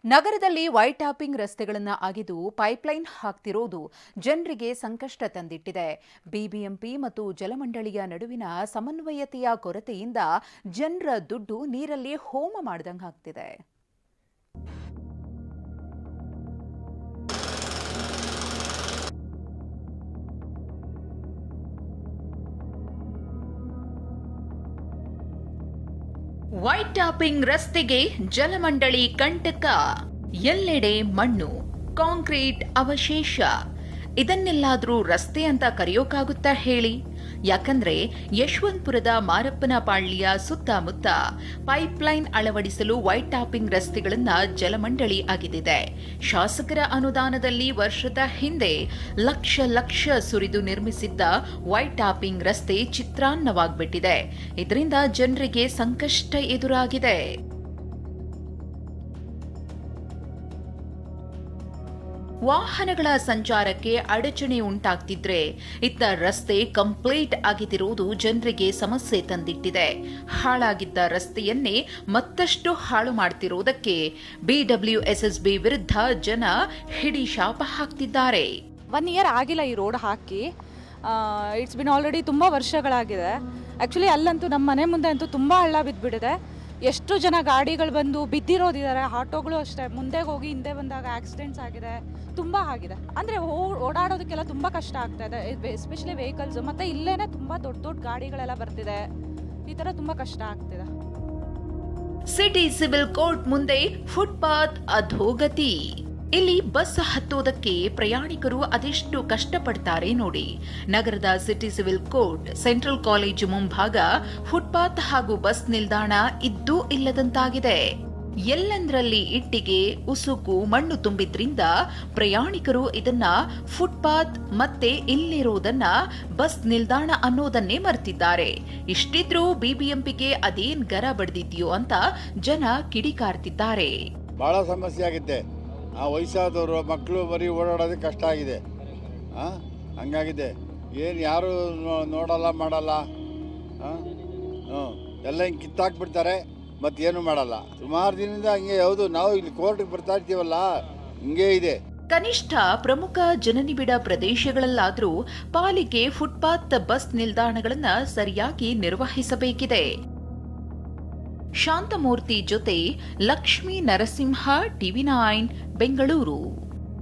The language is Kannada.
ನಗರದಲ್ಲಿ ವೈಟ್ ಟಾಪಿಂಗ್ ರಸ್ತೆಗಳನ್ನು ಅಗೆದು ಪೈಪ್ಲೈನ್ ಹಾಕ್ತಿರೋದು ಜನರಿಗೆ ಸಂಕಷ್ಟ ತಂದಿಟ್ಟಿದೆ. ಬಿಬಿಎಂಪಿ ಮತ್ತು ಜಲಮಂಡಳಿಯ ನಡುವಿನ ಸಮನ್ವಯತೆಯ ಕೊರತೆಯಿಂದ ಜನರ ದುಡ್ಡು ನೀರಲ್ಲಿ ಹೋಮ ಮಾಡಿದಂಗಾಗ್ತಿದೆ. ವೈಟ್ ಟಾಪಿಂಗ್ ರಸ್ತೆಗೆ ಜಲಮಂಡಳಿ ಕಂಟಕ, ಎಲ್ಲೆಡೆ ಮಣ್ಣು, ಕಾಂಕ್ರೀಟ್ ಅವಶೇಷ. ಇದನ್ನೆಲ್ಲಾದ್ರೂ ರಸ್ತೆ ಅಂತ ಕರೆಯೋಕ್ಕಾಗುತ್ತಾ ಹೇಳಿ? ಯಾಕಂದ್ರೆ ಯಶವಂತಪುರದ ಮಾರಪ್ಪನಪಾಳ್ಳಿಯ ಸುತ್ತಮುತ್ತ ಪೈಪ್ಲೈನ್ ಅಳವಡಿಸಲು ವೈಟ್ ಟಾಪಿಂಗ್ ರಸ್ತೆಗಳನ್ನ ಜಲಮಂಡಳಿ ಅಗೆದಿದೆ. ಶಾಸಕರ ಅನುದಾನದಲ್ಲಿ ವರ್ಷದ ಹಿಂದೆ ಲಕ್ಷ ಸುರಿದು ನಿರ್ಮಿಸಿದ್ದ ವೈಟ್ ಟಾಪಿಂಗ್ ರಸ್ತೆ ಚಿತ್ರಾನ್ನವಾಗ್ಬಿಟ್ಟಿದೆ. ಇದರಿಂದ ಜನರಿಗೆ ಸಂಕಷ್ಟ ಎದುರಾಗಿದೆ. ವಾಹನಗಳ ಸಂಚಾರಕ್ಕೆ ಅಡಚಣೆ ಉಂಟಾಗ್ತಿದ್ರೆ ಇತ್ತ ರಸ್ತೆ ಕಂಪ್ಲೀಟ್ ಆಗಿದಿರುವುದು ಜನರಿಗೆ ಸಮಸ್ಯೆ ತಂದಿಟ್ಟಿದೆ. ಹಾಳಾಗಿದ್ದ ರಸ್ತೆಯನ್ನೇ ಮತ್ತಷ್ಟು ಹಾಳು ಮಾಡ್ತಿರೋದಕ್ಕೆ ಬಿಡಬ್ಲ್ಯೂಎಸ್ಎಸ್ಬಿ ವಿರುದ್ಧ ಜನ ಹಿಡಿ ಶಾಪ ಹಾಕ್ತಿದ್ದಾರೆ. 1 ಇಯರ್ ಆಗಿಲ್ಲ ಈ road hockey. It's been already ತುಂಬ ವರ್ಷಗಳಾಗಿದೆ. ಆ್ಯಕ್ಚುಲಿ ಅಲ್ಲಂತೂ ನಮ್ಮ ಮನೆ ಮುಂದೆ ಅಂತೂ ತುಂಬ ಹಳ್ಳ ಬಿದ್ದುಬಿಟ್ಟಿದೆ. ಎಷ್ಟು ಜನ ಗಾಡಿಗಳು ಬಂದು ಬಿದ್ದಿರೋದಿದ್ದಾರೆ. ಆಟೋಗಳು ಅಷ್ಟೇ, ಮುಂದೆ ಹೋಗಿ ಹಿಂದೆ ಬಂದಾಗ ಆಕ್ಸಿಡೆಂಟ್ಸ್ ಆಗಿದೆ, ತುಂಬ ಆಗಿದೆ. ಅಂದರೆ ಓಡಾಡೋದಕ್ಕೆಲ್ಲ ತುಂಬ ಕಷ್ಟ ಆಗ್ತಾ ಇದೆ, ಎಸ್ಪೆಷಲಿ ವೆಹಿಕಲ್ಸ್. ಮತ್ತು ಇಲ್ಲೇನೆ ತುಂಬ ದೊಡ್ಡ ಗಾಡಿಗಳೆಲ್ಲ ಬರ್ತಿದೆ. ಈ ಥರ ತುಂಬ ಕಷ್ಟ ಆಗ್ತಿದೆ. ಸಿಟಿ ಸಿವಿಲ್ ಕೋರ್ಟ್ ಮುಂದೆ ಫುಟ್ಪಾತ್ ಅಧೋಗತಿ. ಇಲ್ಲಿ ಬಸ್ ಹತ್ತೋದಕ್ಕೆ ಪ್ರಯಾಣಿಕರು ಅದೆಷ್ಟು ಕಷ್ಟಪಡ್ತಾರೆ ನೋಡಿ. ನಗರದ city civil court central college ಮುಂಭಾಗ ಫುಟ್ಪಾತ್ ಹಾಗೂ ಬಸ್ ನಿಲ್ದಾಣ ಇದ್ದೂ ಇಲ್ಲದಂತಾಗಿದೆ. ಎಲ್ಲಂದ್ರಲ್ಲಿ ಇಟ್ಟಿಗೆ, ಉಸುಕು, ಮಣ್ಣು ತುಂಬಿದ್ರಿಂದ ಪ್ರಯಾಣಿಕರು ಇದನ್ನ ಫುಟ್ಪಾತ್ ಮತ್ತೆ ಇಲ್ಲಿರೋದನ್ನ ಬಸ್ ನಿಲ್ದಾಣ ಅನ್ನೋದನ್ನೇ ಮರ್ತಿದ್ದಾರೆ. ಇಷ್ಟಿದ್ರೂ ಬಿಬಿಎಂಪಿಗೆ ಅದೇನ್ ಗರ ಬಡ್ದಿದ್ಯೋ ಅಂತ ಜನ ಕಿಡಿಕಾರ್ತಿದ್ದಾರೆ. ಬಹಳ ಸಮಸ್ಯೆ ಆಗಿದೆ. ವಯಸ್ಸಾದವರು ಮಕ್ಕಳು ಬರೀ ಓಡಾಡೋದಕ್ಕೆ ಕಷ್ಟ ಆಗಿದೆ. ಹಂಗಾಗಿದೆ. ಏನು ಯಾರು ನೋಡಲ್ಲ ಮಾಡಲ್ಲ. ಎಲ್ಲ ಹಿಂಗೆ ಕಿತ್ತಾಕ್ಬಿಡ್ತಾರೆ, ಮತ್ತೇನು ಮಾಡಲ್ಲ. ಸುಮಾರು ದಿನದಿಂದ ಹಂಗೆ. ಯಾವುದು ನಾವು ಇಲ್ಲಿ ಕೋರ್ಟ್ಗೆ ಬರ್ತಾ ಇರ್ತೀವಲ್ಲ, ಹಿಂಗೇ ಇದೆ. ಕನಿಷ್ಠ ಪ್ರಮುಖ ಜನನಿಬಿಡ ಪ್ರದೇಶಗಳಲ್ಲಾದರೂ ಪಾಲಿಕೆ ಫುಟ್ಪಾತ್ ಬಸ್ ನಿಲ್ದಾಣಗಳನ್ನು ಸರಿಯಾಗಿ ನಿರ್ವಹಿಸಬೇಕಿದೆ. ಶಾಂತಮೂರ್ತಿ ಜೊತೆ ಲಕ್ಷ್ಮೀ ನರಸಿಂಹ, ಟಿವಿ9 ಬೆಂಗಳೂರು.